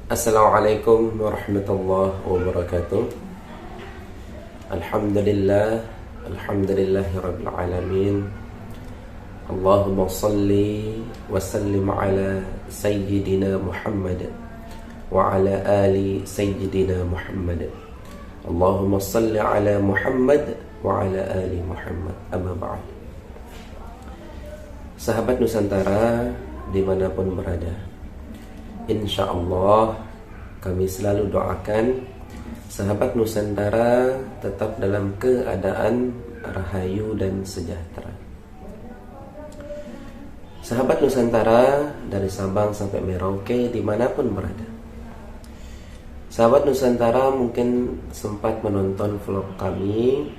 Assalamualaikum warahmatullahi wabarakatuh. Alhamdulillah, alhamdulillahirabbil alamin. Allahumma salli wa sallim ala sayyidina Muhammad wa ala ali sayyidina Muhammad. Allahumma salli ala Muhammad wa ala ali Muhammad. Amma ba'd. Sahabat Nusantara dimanapun berada, insya Allah kami selalu doakan sahabat Nusantara tetap dalam keadaan rahayu dan sejahtera. Sahabat Nusantara dari Sabang sampai Merauke dimanapun berada, sahabat Nusantara mungkin sempat menonton vlog kami,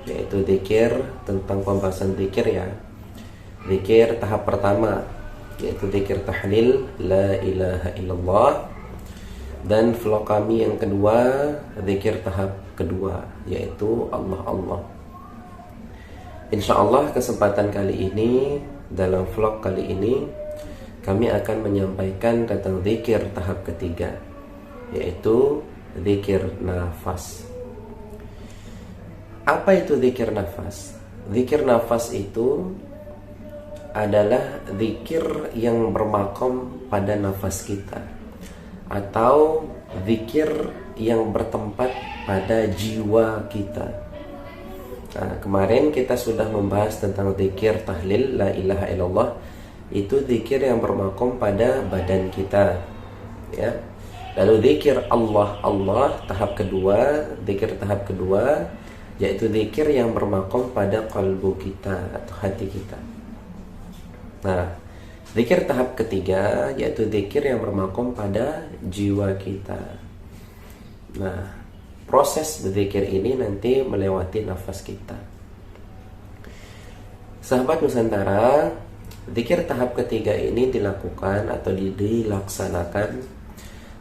yaitu zikir, tentang pembahasan zikir ya. Zikir tahap pertama, yaitu zikir tahlil la ilaha illallah, dan vlog kami yang kedua zikir tahap kedua, yaitu Allah Allah. Insya Allah kesempatan kali ini, dalam vlog kali ini kami akan menyampaikan tentang zikir tahap ketiga, yaitu zikir nafas. Apa itu zikir nafas? Zikir nafas itu adalah zikir yang bermakom pada nafas kita, atau zikir yang bertempat pada jiwa kita. Nah, kemarin kita sudah membahas tentang zikir tahlil la ilaha illallah. Itu zikir yang bermakom pada badan kita, ya. Lalu zikir Allah Allah tahap kedua, zikir tahap kedua, yaitu zikir yang bermakom pada kalbu kita atau hati kita. Nah, zikir tahap ketiga yaitu zikir yang bermakom pada jiwa kita. Nah, proses berzikir ini nanti melewati nafas kita. Sahabat Nusantara, zikir tahap ketiga ini dilakukan atau dilaksanakan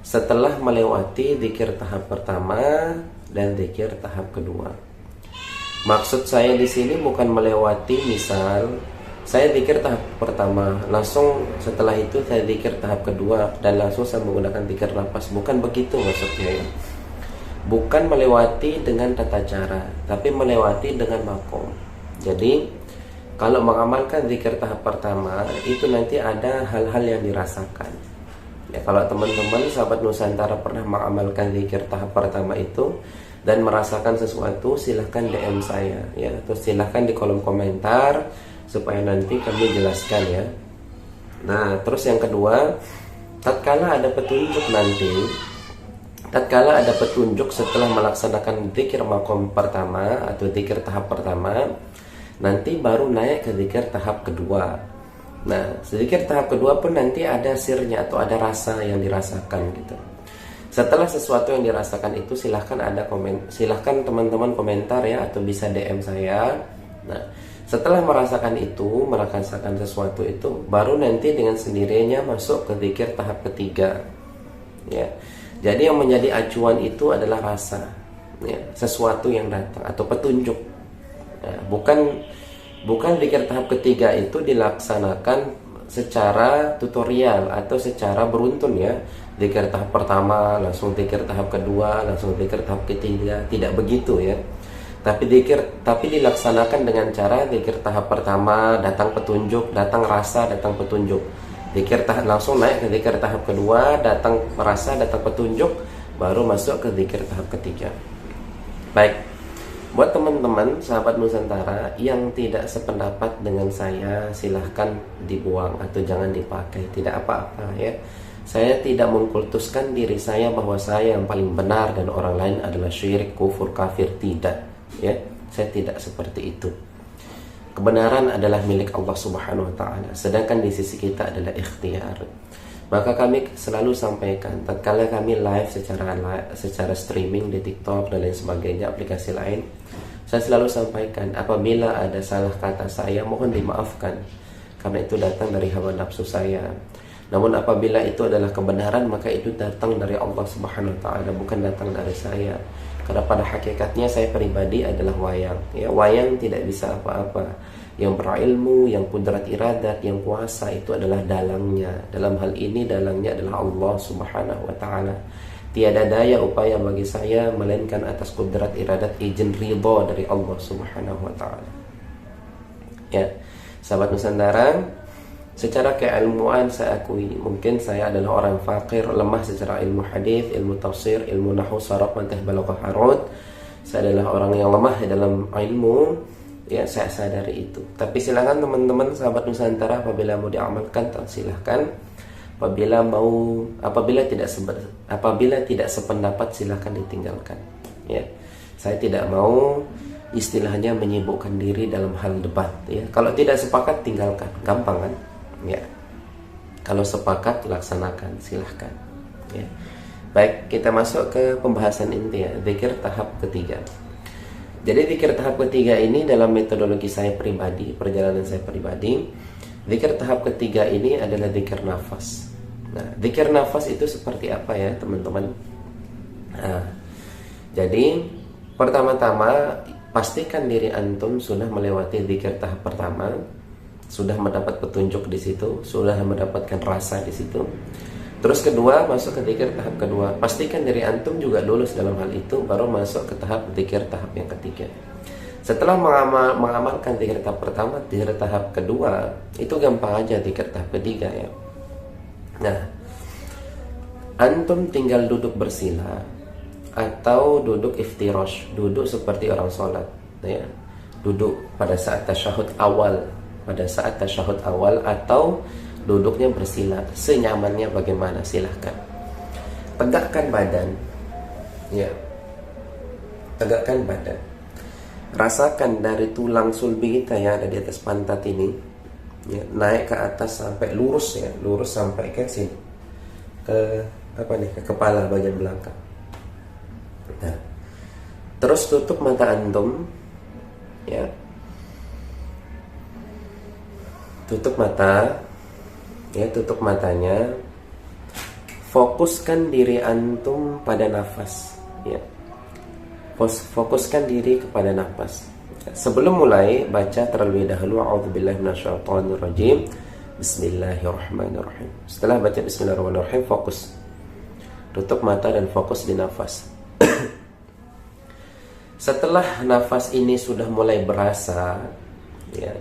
setelah melewati zikir tahap pertama dan zikir tahap kedua. Maksud saya di sini bukan melewati, misal saya zikir tahap pertama, langsung setelah itu saya zikir tahap kedua dan langsung saya menggunakan zikir nafas. Bukan begitu maksudnya ya. Bukan melewati dengan tata cara, tapi melewati dengan makom. Jadi kalau mengamalkan zikir tahap pertama itu nanti ada hal-hal yang dirasakan. Ya, kalau teman-teman sahabat Nusantara pernah mengamalkan zikir tahap pertama itu dan merasakan sesuatu, silahkan DM saya ya, atau silahkan di kolom komentar supaya nanti kami jelaskan ya. Nah, terus yang kedua, tatkala ada petunjuk setelah melaksanakan zikir makom pertama atau zikir tahap pertama, nanti baru naik ke zikir tahap kedua. Nah, zikir tahap kedua pun nanti ada sirnya atau ada rasa yang dirasakan gitu. Setelah sesuatu yang dirasakan itu silahkan teman-teman komentar ya, atau bisa DM saya. Nah, setelah merasakan sesuatu itu, baru nanti dengan sendirinya masuk ke zikir tahap ketiga ya. Jadi yang menjadi acuan itu adalah rasa ya, sesuatu yang datang atau petunjuk ya. Bukan zikir tahap ketiga itu dilaksanakan secara tutorial atau secara beruntun ya. Zikir tahap pertama langsung zikir tahap kedua, langsung zikir tahap ketiga, tidak begitu ya. Tapi dilaksanakan dengan cara zikir tahap pertama datang petunjuk, datang rasa, datang petunjuk. Zikir tahap langsung naik ke zikir tahap kedua, datang rasa, datang petunjuk, baru masuk ke zikir tahap ketiga. Baik. Buat teman-teman sahabat Nusantara yang tidak sependapat dengan saya, silahkan dibuang atau jangan dipakai, tidak apa-apa ya. Saya tidak mengkultuskan diri saya bahwa saya yang paling benar dan orang lain adalah syirik, kufur, kafir, tidak. Ya, saya tidak seperti itu. Kebenaran adalah milik Allah Subhanahu wa taala, sedangkan di sisi kita adalah ikhtiar. Maka kami selalu sampaikan tatkala kami live secara streaming di TikTok dan lain sebagainya, aplikasi lain, saya selalu sampaikan apabila ada salah kata saya mohon dimaafkan karena itu datang dari hawa nafsu saya. Namun apabila itu adalah kebenaran, maka itu datang dari Allah Subhanahu wa taala, bukan datang dari saya. Karena pada hakikatnya saya pribadi adalah wayang ya, wayang tidak bisa apa-apa. yang berilmu, yang kudrat iradat, yang kuasa itu adalah dalangnya. Dalam hal ini dalangnya adalah Allah Subhanahu wa taala. Tiada daya upaya bagi saya melainkan atas kudrat iradat izin ridha dari Allah Subhanahu wa taala. Ya, sahabat Nusantara, secara keilmuan saya akui mungkin saya adalah orang fakir, lemah secara ilmu hadis, ilmu tafsir, ilmu nahwu, saraf, mantah, balaghah, arud. Saya adalah orang yang lemah dalam ilmu. Ya, saya sadari itu. Tapi silakan teman-teman sahabat Nusantara, apabila mau diamalkan silahkan. Apabila tidak sependapat silahkan ditinggalkan. Ya, saya tidak mau istilahnya menyibukkan diri dalam hal debat. Ya, kalau tidak sepakat tinggalkan, gampang kan? Ya, kalau sepakat laksanakan, silahkan. Ya. Baik, kita masuk ke pembahasan inti ya, zikir tahap ketiga. Jadi zikir tahap ketiga ini dalam metodologi saya pribadi, perjalanan saya pribadi, zikir tahap ketiga ini adalah zikir nafas. Nah, zikir nafas itu seperti apa ya teman-teman? Nah, jadi pertama-tama pastikan diri antum sudah melewati zikir tahap pertama, sudah mendapat petunjuk di situ, sudah mendapatkan rasa di situ. Terus kedua, masuk ke zikir tahap kedua. Pastikan diri antum juga lulus dalam hal itu, baru masuk ke tahap zikir tahap yang ketiga. Setelah mengamalkan zikir tahap pertama, zikir tahap kedua, itu gampang aja zikir tahap ketiga ya. Nah, antum tinggal duduk bersila atau duduk iftirash, duduk seperti orang sholat ya. Duduk pada saat tasyahud awal, atau duduknya bersila, senyamannya bagaimana silahkan. Tegakkan badan ya, tegakkan badan, rasakan dari tulang sulbi kita yang ada di atas pantat ini ya, naik ke atas sampai lurus ya, lurus sampai ke sini, ke kepala bagian belakang. Nah, terus tutup mata antum ya, tutup mata ya, tutup matanya, fokuskan diri antum pada nafas ya, fokuskan diri kepada nafas. Sebelum mulai, baca terlebih dahulu a'udzubillahi minasyaitonirrajim, bismillahirrahmanirrahim. Setelah baca bismillahirrahmanirrahim, fokus, tutup mata dan fokus di nafas. Setelah nafas ini sudah mulai berasa ya,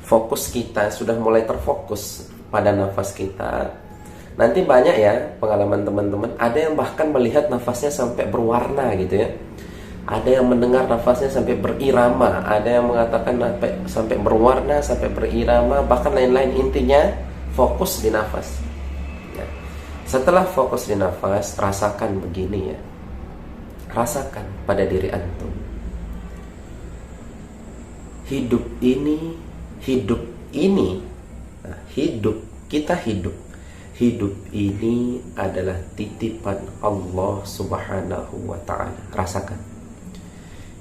fokus kita sudah mulai terfokus pada nafas kita. Nanti banyak ya pengalaman teman-teman, ada yang bahkan melihat nafasnya sampai berwarna gitu ya. Ada yang mendengar nafasnya sampai berirama, ada yang mengatakan sampai berwarna, sampai berirama, bahkan lain-lain. Intinya fokus di nafas ya. Setelah fokus di nafas, rasakan begini ya, rasakan pada diri antum, hidup ini, hidup ini adalah titipan Allah Subhanahu wa ta'ala. Rasakan,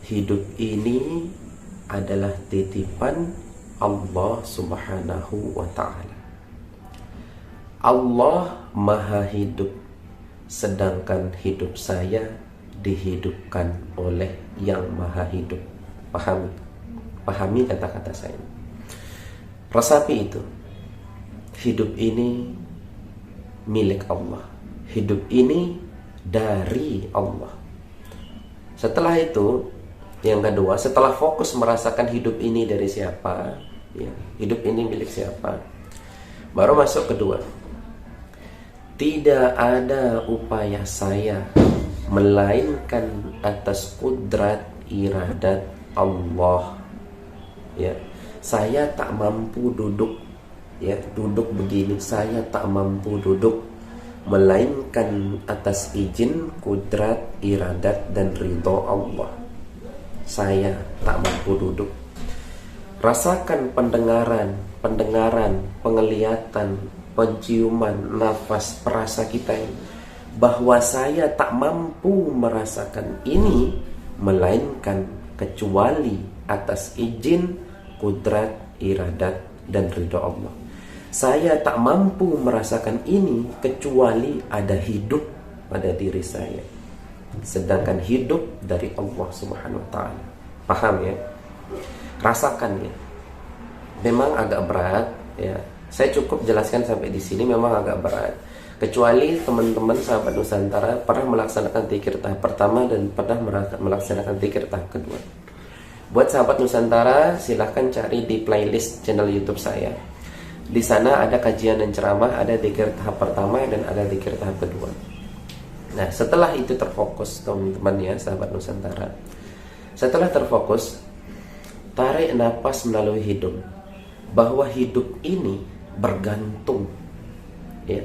hidup ini adalah titipan Allah Subhanahu wa ta'ala. Allah maha hidup, sedangkan hidup saya dihidupkan oleh yang maha hidup. Pahami kata-kata saya. Resapi itu. Hidup ini milik Allah, hidup ini dari Allah. Setelah itu, yang kedua, setelah fokus merasakan hidup ini dari siapa ya, hidup ini milik siapa, baru masuk kedua. Tidak ada upaya saya melainkan atas kudrat iradat Allah ya. Saya tak mampu duduk ya, duduk begini, saya tak mampu duduk melainkan atas izin, kudrat, iradat dan ridho Allah. Saya tak mampu duduk. Rasakan pendengaran, penglihatan, penciuman, nafas, perasa kita ini, bahwa saya tak mampu merasakan ini melainkan kecuali atas izin, kudrat, iradat dan ridho Allah. Saya tak mampu merasakan ini kecuali ada hidup pada diri saya, sedangkan hidup dari Allah Subhanahu wa ta'ala. Paham ya? Rasakan ya. memang agak berat ya. Saya cukup jelaskan sampai di sini, memang agak berat. Kecuali teman-teman sahabat Nusantara pernah melaksanakan zikir tahap pertama dan pernah melaksanakan zikir tahap kedua. Buat sahabat Nusantara, silahkan cari di playlist channel YouTube saya. Di sana ada kajian dan ceramah, ada zikir tahap pertama dan ada zikir tahap kedua. Nah, setelah itu terfokus teman-teman ya, sahabat Nusantara. Setelah terfokus, tarik napas melalui hidung. Bahwa hidup ini bergantung ya.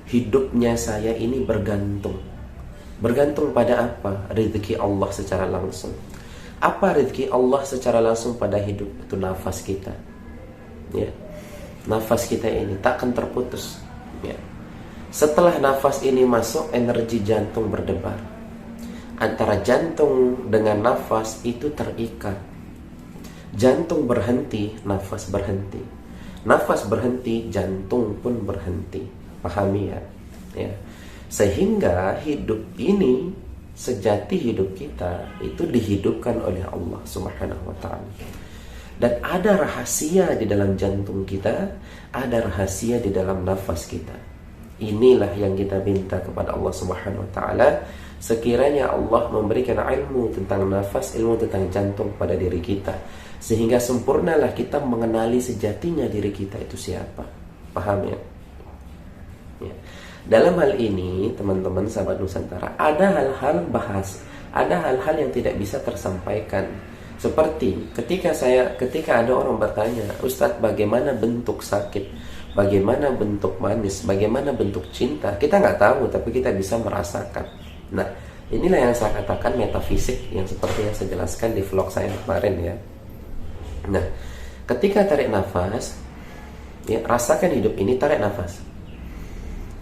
Hidupnya saya ini bergantung. Bergantung pada apa? Rezeki Allah secara langsung. Apa rezeki Allah secara langsung pada hidup? Itu nafas kita ya. Nafas kita ini tak akan terputus ya. Setelah nafas ini masuk, energi jantung berdebar. Antara jantung dengan nafas itu terikat. Jantung berhenti, nafas berhenti. Nafas berhenti, jantung pun berhenti. Pahami ya? Ya. Sehingga hidup ini, sejati hidup kita itu dihidupkan oleh Allah Subhanahu wa ta'ala. Dan ada rahasia di dalam jantung kita, ada rahasia di dalam nafas kita. Inilah yang kita minta kepada Allah Subhanahu wa ta'ala. Sekiranya Allah memberikan ilmu tentang nafas, ilmu tentang jantung pada diri kita, sehingga sempurnalah kita mengenali sejatinya diri kita itu siapa. Paham ya? Ya. Dalam hal ini, teman-teman sahabat Nusantara, ada hal-hal ada hal-hal yang tidak bisa tersampaikan. Seperti ketika ada orang bertanya, Ustadz, bagaimana bentuk sakit, bagaimana bentuk manis, bagaimana bentuk cinta? Kita nggak tahu, tapi kita bisa merasakan. Nah, inilah yang saya katakan metafisik, yang seperti yang saya jelaskan di vlog saya kemarin ya. Nah, ketika tarik nafas, ya, rasakan hidup ini, tarik nafas.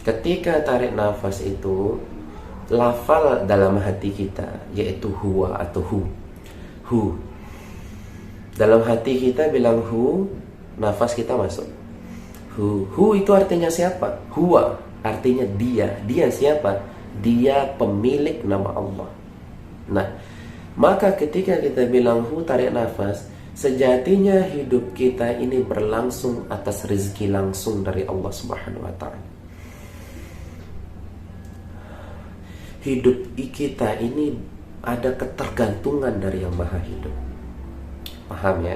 Ketika tarik nafas itu, lafal dalam hati kita, yaitu huwa atau hu. Hu. Dalam hati kita bilang hu, nafas kita masuk. Hu. Hu itu artinya siapa? Huwa artinya dia. Dia siapa? Dia pemilik nama Allah. Nah, maka ketika kita bilang hu, tarik nafas, sejatinya hidup kita ini berlangsung atas rezeki langsung dari Allah Subhanahu wa ta'ala. Hidup kita ini ada ketergantungan dari yang maha hidup. Paham ya?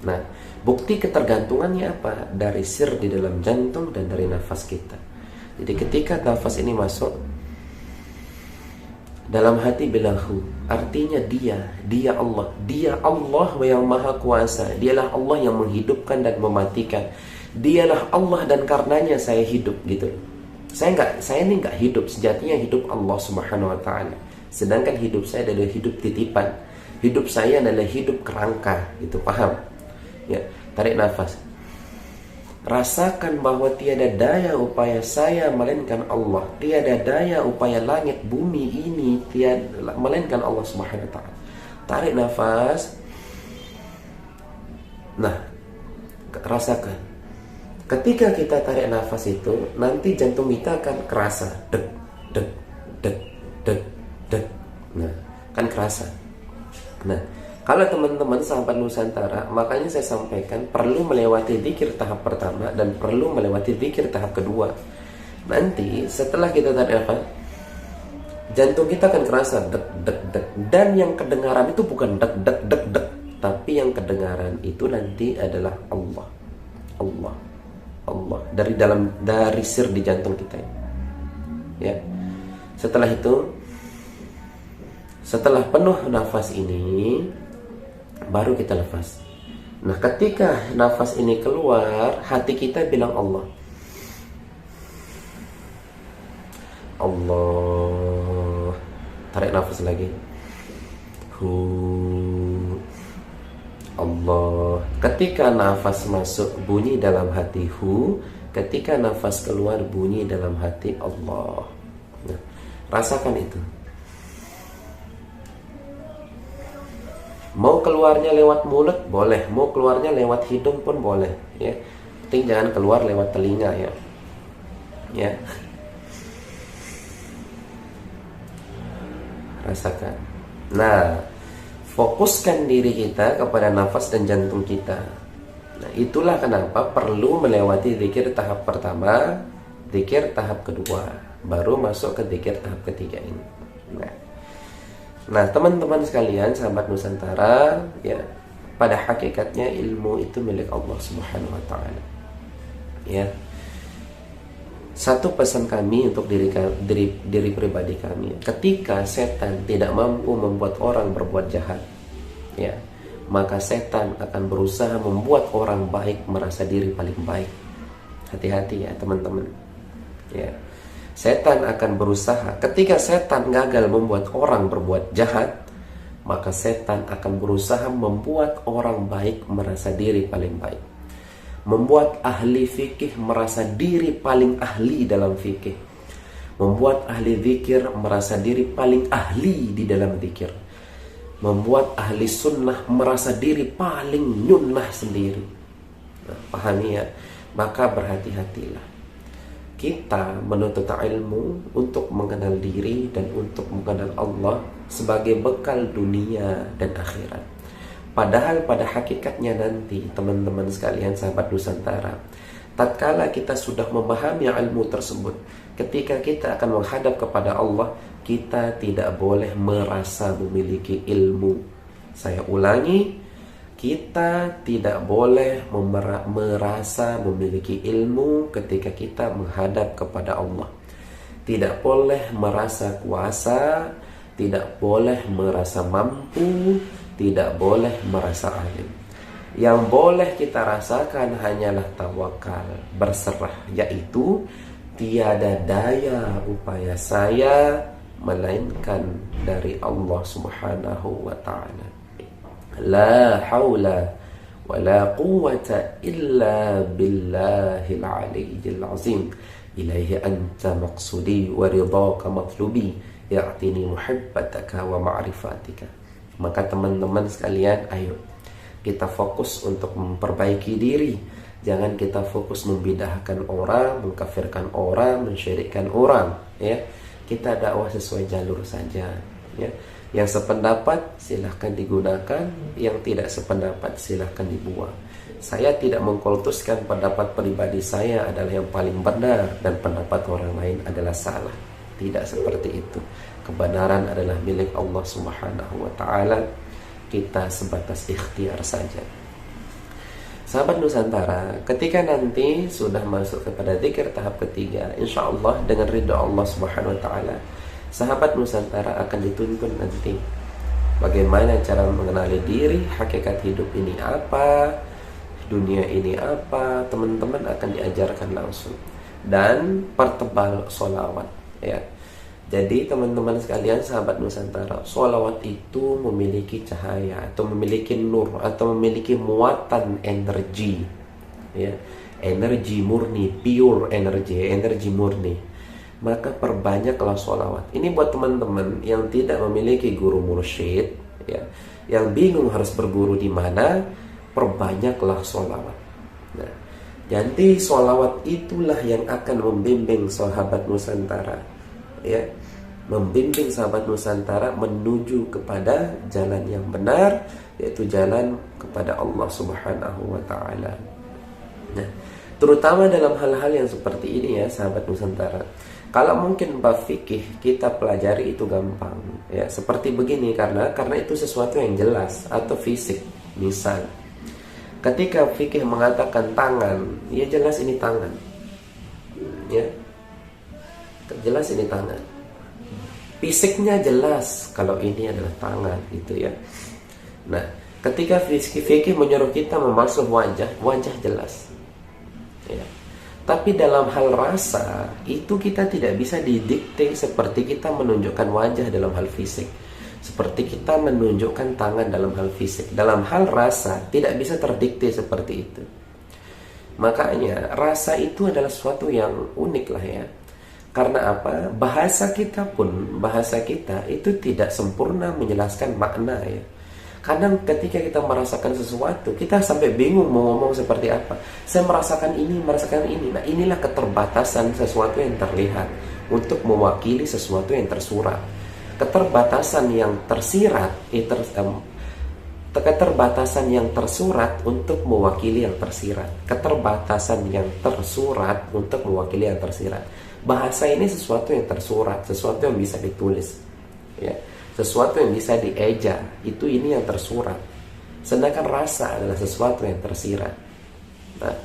Nah, bukti ketergantungannya apa? Dari sir di dalam jantung dan dari nafas kita. Jadi ketika nafas ini masuk, dalam hati bilang hu, artinya dia Allah. Dia Allah yang maha kuasa. Dialah Allah yang menghidupkan dan mematikan. Dialah Allah dan karenanya saya hidup gitu. Saya ini nggak hidup, sejatinya hidup Allah Subhanahu wa ta'ala. Sedangkan hidup saya adalah hidup titipan. Hidup saya adalah hidup kerangka, gitu, paham? Ya, tarik nafas. Rasakan bahwa tiada daya upaya saya melainkan Allah. Tiada daya upaya langit bumi ini melainkan Allah Subhanahu wa ta'ala. Tarik nafas. Nah, rasakan. Ketika kita tarik nafas itu, nanti jantung kita akan kerasa deg, deg, deg, deg, deg. Nah, kan kerasa. Nah, kalau teman-teman sahabat Nusantara, makanya saya sampaikan perlu melewati zikir tahap pertama dan perlu melewati zikir tahap kedua. Nanti setelah kita tarik nafas, jantung kita akan kerasa deg, deg, deg. Dan yang kedengaran itu bukan deg, deg, deg, deg, tapi yang kedengaran itu nanti adalah Allah. Allah. Allah dari sir di jantung kita ya. Setelah itu, setelah penuh nafas ini, baru kita lepas. Nah, ketika nafas ini keluar, hati kita bilang Allah. Allah. Tarik nafas lagi. Allah. Ketika nafas masuk bunyi dalam hati hu, ketika nafas keluar bunyi dalam hati Allah. Nah, rasakan itu. Mau keluarnya lewat mulut boleh, mau keluarnya lewat hidung pun boleh ya. Penting jangan keluar lewat telinga ya. Ya. Rasakan. Nah, fokuskan diri kita kepada nafas dan jantung kita. Nah, itulah kenapa perlu melewati zikir tahap pertama, zikir tahap kedua, baru masuk ke zikir tahap ketiga ini. Nah, teman-teman sekalian, sahabat Nusantara, ya, pada hakikatnya ilmu itu milik Allah Subhanahu wa taala. Ya. Satu pesan kami untuk diri pribadi kami, ketika setan tidak mampu membuat orang berbuat jahat, ya, maka setan akan berusaha membuat orang baik merasa diri paling baik. Hati-hati ya teman-teman. Ya. Setan akan berusaha, ketika setan gagal membuat orang berbuat jahat, maka setan akan berusaha membuat orang baik merasa diri paling baik. Membuat ahli fikih merasa diri paling ahli dalam fikih. Membuat ahli zikir merasa diri paling ahli di dalam zikir. Membuat ahli sunnah merasa diri paling nyunnah sendiri. Nah, pahami ya? Maka berhati-hatilah. Kita menuntut ilmu untuk mengenal diri dan untuk mengenal Allah sebagai bekal dunia dan akhirat. Padahal pada hakikatnya nanti, teman-teman sekalian, sahabat Nusantara, tatkala kita sudah memahami ilmu tersebut, ketika kita akan menghadap kepada Allah, kita tidak boleh merasa memiliki ilmu. Saya ulangi, kita tidak boleh merasa memiliki ilmu ketika kita menghadap kepada Allah. Tidak boleh merasa kuasa, tidak boleh merasa mampu, tidak boleh merasa alim. Yang boleh kita rasakan hanyalah tawakal, berserah, yaitu tiada daya upaya saya melainkan dari Allah Subhanahu wa taala. La haula wa la quwwata illa billahil aliyyil azim. Ilaihi anta maqsudi wa ridhaka matlubi, ya'tini muhabbataka wa ma'rifatika. Maka teman-teman sekalian, ayo kita fokus untuk memperbaiki diri. Jangan kita fokus membidahkan orang, mengkafirkan orang, mensyirikkan orang, ya. Kita dakwah sesuai jalur saja, ya. Yang sependapat silahkan digunakan, yang tidak sependapat silahkan dibuang. Saya tidak mengkultuskan pendapat pribadi saya adalah yang paling benar dan pendapat orang lain adalah salah. Tidak seperti itu. Kebenaran adalah milik Allah Subhanahu wa taala. Kita sebatas ikhtiar saja. Sahabat Nusantara, ketika nanti sudah masuk kepada zikir tahap ketiga, insya Allah dengan ridha Allah Subhanahu wa taala, sahabat Nusantara akan dituntun nanti bagaimana cara mengenali diri, hakikat hidup ini apa, dunia ini apa. Teman-teman akan diajarkan langsung. Dan pertebal sholawat, ya. Jadi teman-teman sekalian, sahabat Nusantara, sholawat itu memiliki cahaya atau memiliki nur atau memiliki muatan energi, ya, energi murni, pure energi, energi murni. Maka perbanyaklah sholawat. Ini buat teman-teman yang tidak memiliki guru mursyid, ya, yang bingung harus berguru di mana, perbanyaklah sholawat. Nah, jadi sholawat itulah yang akan membimbing sahabat Nusantara, ya, membimbing sahabat Nusantara menuju kepada jalan yang benar, yaitu jalan kepada Allah Subhanahu wa taala. Nah, terutama dalam hal-hal yang seperti ini ya sahabat Nusantara. Kalau mungkin bab fikih kita pelajari itu gampang, ya, seperti begini karena itu sesuatu yang jelas, atau fisik. Misal ketika fikih mengatakan tangan, ya jelas ini tangan. Ya. Jelas ini tangan. Fisiknya jelas kalau ini adalah tangan, gitu ya. Nah, ketika fikih menyuruh kita membasuh wajah, wajah jelas. Ya. Tapi dalam hal rasa, itu kita tidak bisa didikte seperti kita menunjukkan wajah dalam hal fisik, seperti kita menunjukkan tangan dalam hal fisik. Dalam hal rasa, tidak bisa terdikte seperti itu. Makanya, rasa itu adalah sesuatu yang unik lah ya. Karena apa? Bahasa kita itu tidak sempurna menjelaskan makna ya. Kadang ketika kita merasakan sesuatu, kita sampai bingung mau ngomong seperti apa. Saya merasakan ini. Nah, inilah keterbatasan sesuatu yang terlihat untuk mewakili sesuatu yang tersurat. Keterbatasan yang tersirat, keterbatasan yang tersurat untuk mewakili yang tersirat. Keterbatasan yang tersurat untuk mewakili yang tersirat. Bahasa ini sesuatu yang tersurat, sesuatu yang bisa ditulis, ya, sesuatu yang bisa dieja. Itu ini yang tersurat. Sedangkan rasa adalah sesuatu yang tersirat. Nah,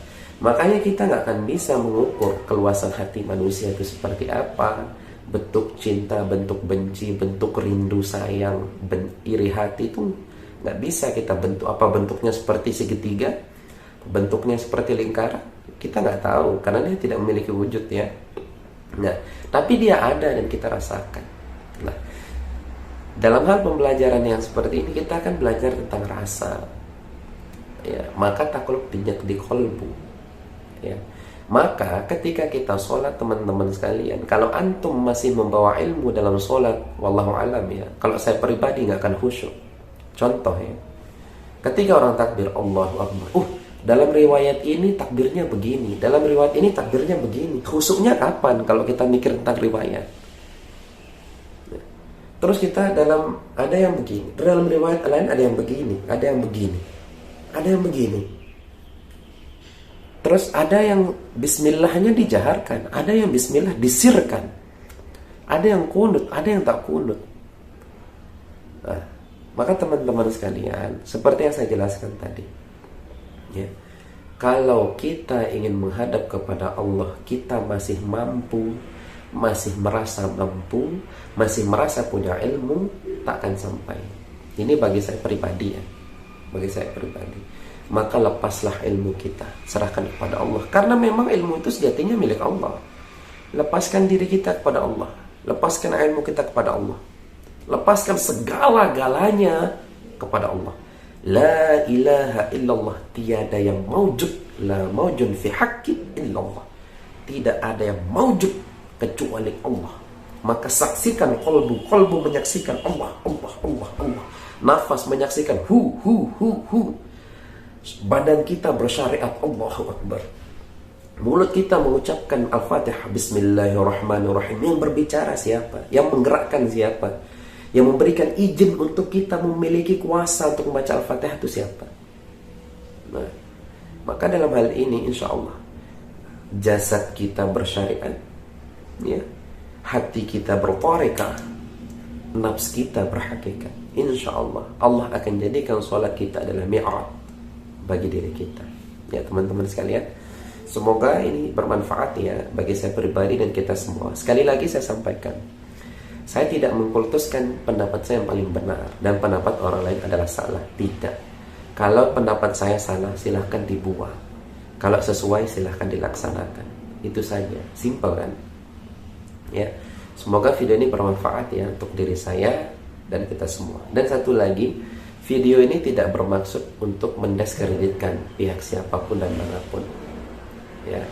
makanya kita nggak akan bisa mengukur keluasan hati manusia itu seperti apa. Bentuk cinta, bentuk benci, bentuk rindu sayang, iri hati itu nggak bisa kita bentuk. Apa bentuknya seperti segitiga, bentuknya seperti lingkaran, kita nggak tahu karena dia tidak memiliki wujud, ya. Nah, tapi dia ada dan kita rasakan. Nah, dalam hal pembelajaran yang seperti ini kita akan belajar tentang rasa, ya. Maka takluk bijak di kolbu, ya. Maka ketika kita sholat, teman-teman sekalian, kalau antum masih membawa ilmu dalam sholat, wallahu alam, ya, kalau saya pribadi nggak akan khusyuk. Contoh, ya, ketika orang takbir Allahu Akbar, dalam riwayat ini takbirnya begini, dalam riwayat ini takbirnya begini. Khusyuknya kapan kalau kita mikir tentang riwayat? Terus kita ada yang begini, dalam riwayat lain ada yang begini, ada yang begini, ada yang begini. Terus ada yang bismillahnya dijaharkan, ada yang bismillah disirkan, ada yang kunut, ada yang tak kunut. Nah, maka teman-teman sekalian, seperti yang saya jelaskan tadi, ya, kalau kita ingin menghadap kepada Allah, kita masih mampu, masih merasa mampu, masih merasa punya ilmu, tak akan sampai. Ini bagi saya pribadi, ya, bagi saya pribadi. Maka lepaslah ilmu kita, serahkan kepada Allah, karena memang ilmu itu sejatinya milik Allah. Lepaskan diri kita kepada Allah, lepaskan ilmu kita kepada Allah, lepaskan segala-galanya kepada Allah. La ilaha illallah, tiada yang maujud, la maujud fi haqqi illallah, tidak ada yang maujud kecuali Allah. Maka saksikan kolbu menyaksikan Allah, Allah, Allah, Allah. Nafas menyaksikan hu. Badan kita bersyariat Allahu Akbar. Mulut kita mengucapkan Al-Fatihah, Bismillahirrahmanirrahim. Yang berbicara siapa? Yang menggerakkan siapa? Yang memberikan izin untuk kita memiliki kuasa untuk membaca Al-Fatihah itu siapa? Nah, maka dalam hal ini insya Allah jasad kita bersyariat, ya, hati kita bertarekah, nafs kita berhakikat. Insya Allah Allah akan jadikan sholat kita adalah mi'raj bagi diri kita. Ya teman-teman sekalian, semoga ini bermanfaat, ya, bagi saya pribadi dan kita semua. Sekali lagi saya sampaikan, saya tidak mengkultuskan pendapat saya yang paling benar dan pendapat orang lain adalah salah. Tidak. Kalau pendapat saya salah, silahkan dibuang. Kalau sesuai, silahkan dilaksanakan. Itu saja. Simple, kan? Ya. Semoga video ini bermanfaat, ya, untuk diri saya dan kita semua. Dan satu lagi, video ini tidak bermaksud untuk mendiskreditkan pihak siapapun dan manapun. Ya.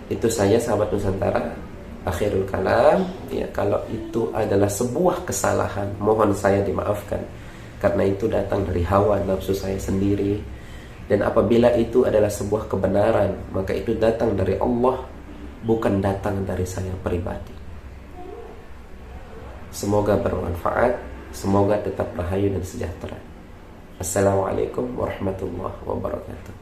Itu saja, sahabat Nusantara. Akhirul kalam, ya, kalau itu adalah sebuah kesalahan, mohon saya dimaafkan, karena itu datang dari hawa nafsu saya sendiri. Dan apabila itu adalah sebuah kebenaran, maka itu datang dari Allah, bukan datang dari saya pribadi. Semoga bermanfaat, semoga tetap rahayu dan sejahtera. Assalamualaikum warahmatullahi wabarakatuh.